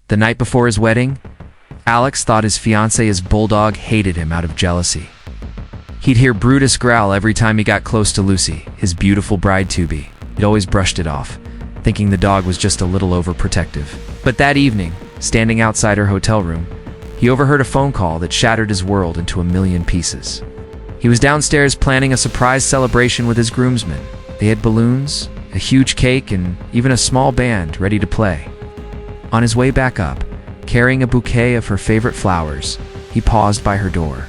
The night before his wedding, Alex thought his fiance's bulldog hated him out of jealousy. He'd hear Brutus growl every time he got close to Lucy, his beautiful bride-to-be. He'd always brushed it off, thinking the dog was just a little overprotective. But that evening, standing outside her hotel room, he overheard a phone call that shattered his world into a million pieces. He was downstairs planning a surprise celebration with his groomsmen. They had balloons, a huge cake, and even a small band ready to play. On his way back up, carrying a bouquet of her favorite flowers, he paused by her door.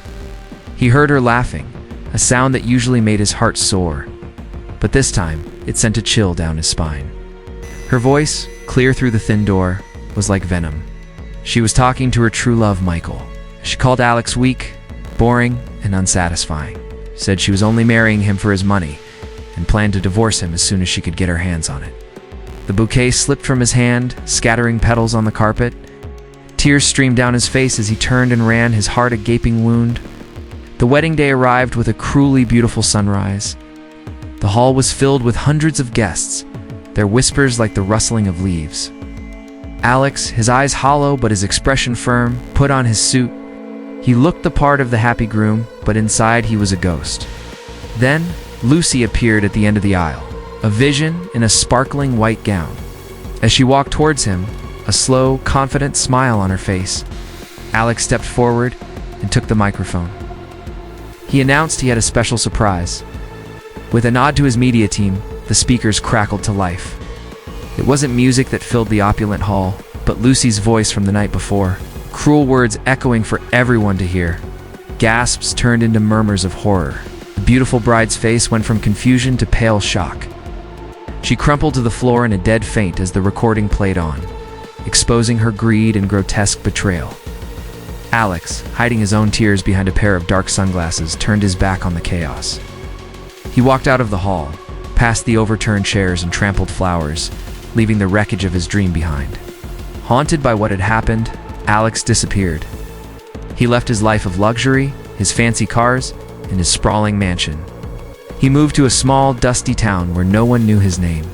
He heard her laughing, a sound that usually made his heart soar, but this time it sent a chill down his spine. Her voice, clear through the thin door, was like venom. She was talking to her true love, Michael. She called Alex weak, boring, and unsatisfying. Said she was only marrying him for his money and planned to divorce him as soon as she could get her hands on it. The bouquet slipped from his hand, scattering petals on the carpet. Tears streamed down his face as he turned and ran, his heart a gaping wound. The wedding day arrived with a cruelly beautiful sunrise. The hall was filled with hundreds of guests, their whispers like the rustling of leaves. Alex, his eyes hollow but his expression firm, put on his suit. He looked the part of the happy groom, but inside he was a ghost. Then, Lucy appeared at the end of the aisle, a vision in a sparkling white gown. As she walked towards him, a slow, confident smile on her face, Alex stepped forward and took the microphone. He announced he had a special surprise. With a nod to his media team, the speakers crackled to life. It wasn't music that filled the opulent hall, but Lucy's voice from the night before, cruel words echoing for everyone to hear. Gasps turned into murmurs of horror. The beautiful bride's face went from confusion to pale shock. She crumpled to the floor in a dead faint as the recording played on, exposing her greed and grotesque betrayal. Alex, hiding his own tears behind a pair of dark sunglasses, turned his back on the chaos. He walked out of the hall, past the overturned chairs and trampled flowers, leaving the wreckage of his dream behind. Haunted by what had happened, Alex disappeared. He left his life of luxury, his fancy cars, and his sprawling mansion. He moved to a small, dusty town where no one knew his name.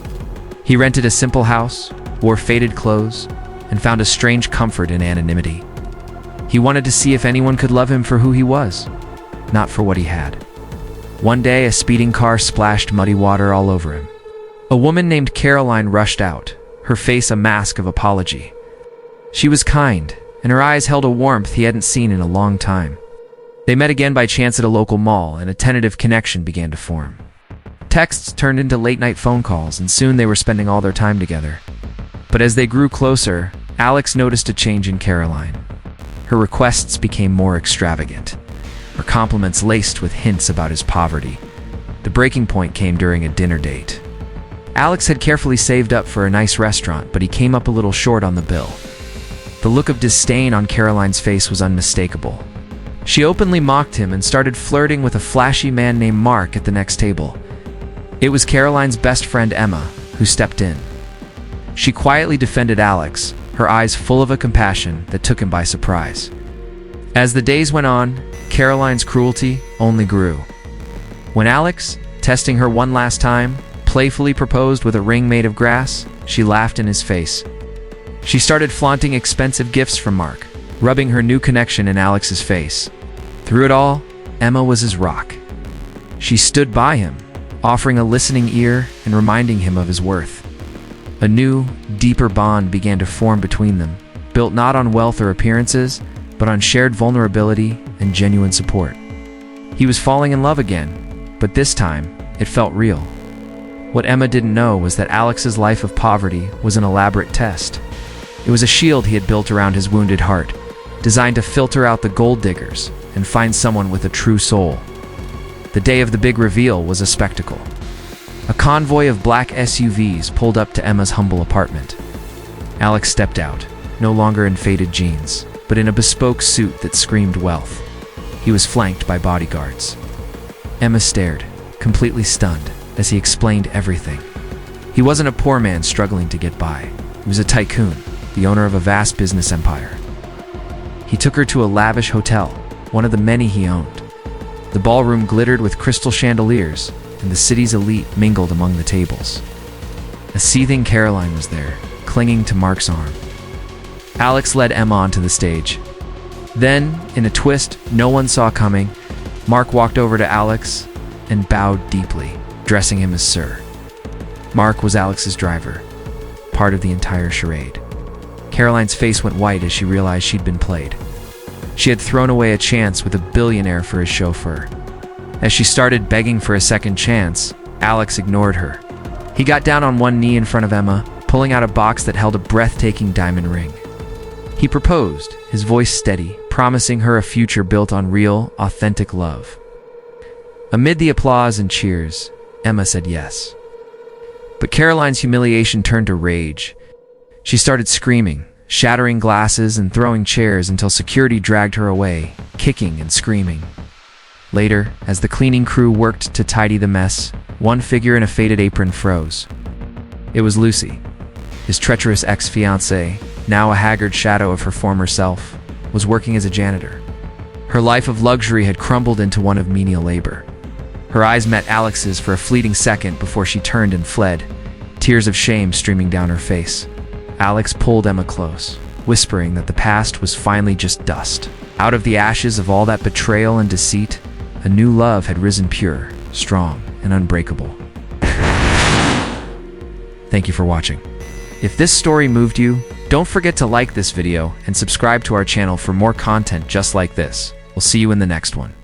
He rented a simple house, wore faded clothes, and found a strange comfort in anonymity. He wanted to see if anyone could love him for who he was, not for what he had. One day, a speeding car splashed muddy water all over him. A woman named Caroline rushed out, her face a mask of apology. She was kind, and her eyes held a warmth he hadn't seen in a long time. They met again by chance at a local mall, and a tentative connection began to form. Texts turned into late-night phone calls, and soon they were spending all their time together. But as they grew closer, Alex noticed a change in Caroline. Her requests became more extravagant, her compliments laced with hints about his poverty. The breaking point came during a dinner date. Alex had carefully saved up for a nice restaurant, but he came up a little short on the bill. The look of disdain on Caroline's face was unmistakable. She openly mocked him and started flirting with a flashy man named Mark at the next table. It was Caroline's best friend Emma, who stepped in. She quietly defended Alex, her eyes full of a compassion that took him by surprise. As the days went on, Caroline's cruelty only grew. When Alex, testing her one last time, playfully proposed with a ring made of grass, she laughed in his face. She started flaunting expensive gifts from Mark, rubbing her new connection in Alex's face. Through it all, Emma was his rock. She stood by him, offering a listening ear and reminding him of his worth. A new, deeper bond began to form between them, built not on wealth or appearances, but on shared vulnerability and genuine support. He was falling in love again, but this time, it felt real. What Emma didn't know was that Alex's life of poverty was an elaborate test. It was a shield he had built around his wounded heart, designed to filter out the gold diggers and find someone with a true soul. The day of the big reveal was a spectacle. A convoy of black SUVs pulled up to Emma's humble apartment. Alex stepped out, no longer in faded jeans, but in a bespoke suit that screamed wealth. He was flanked by bodyguards. Emma stared, completely stunned, as he explained everything. He wasn't a poor man struggling to get by. He was a tycoon, the owner of a vast business empire. He took her to a lavish hotel, one of the many he owned. The ballroom glittered with crystal chandeliers, and the city's elite mingled among the tables. A seething Caroline was there, clinging to Mark's arm. Alex led Emma onto the stage. Then, in a twist no one saw coming, Mark walked over to Alex and bowed deeply, addressing him as Sir. Mark was Alex's driver, part of the entire charade. Caroline's face went white as she realized she'd been played. She had thrown away a chance with a billionaire for his chauffeur. As she started begging for a second chance, Alex ignored her. He got down on one knee in front of Emma, pulling out a box that held a breathtaking diamond ring. He proposed, his voice steady, promising her a future built on real, authentic love. Amid the applause and cheers, Emma said yes. But Caroline's humiliation turned to rage. She started screaming, shattering glasses and throwing chairs until security dragged her away, kicking and screaming. Later, as the cleaning crew worked to tidy the mess, one figure in a faded apron froze. It was Lucy. His treacherous ex-fiancée, now a haggard shadow of her former self, was working as a janitor. Her life of luxury had crumbled into one of menial labor. Her eyes met Alex's for a fleeting second before she turned and fled, tears of shame streaming down her face. Alex pulled Emma close, whispering that the past was finally just dust. Out of the ashes of all that betrayal and deceit, a new love had risen pure, strong, and unbreakable. Thank you for watching. If this story moved you, don't forget to like this video and subscribe to our channel for more content just like this. We'll see you in the next one.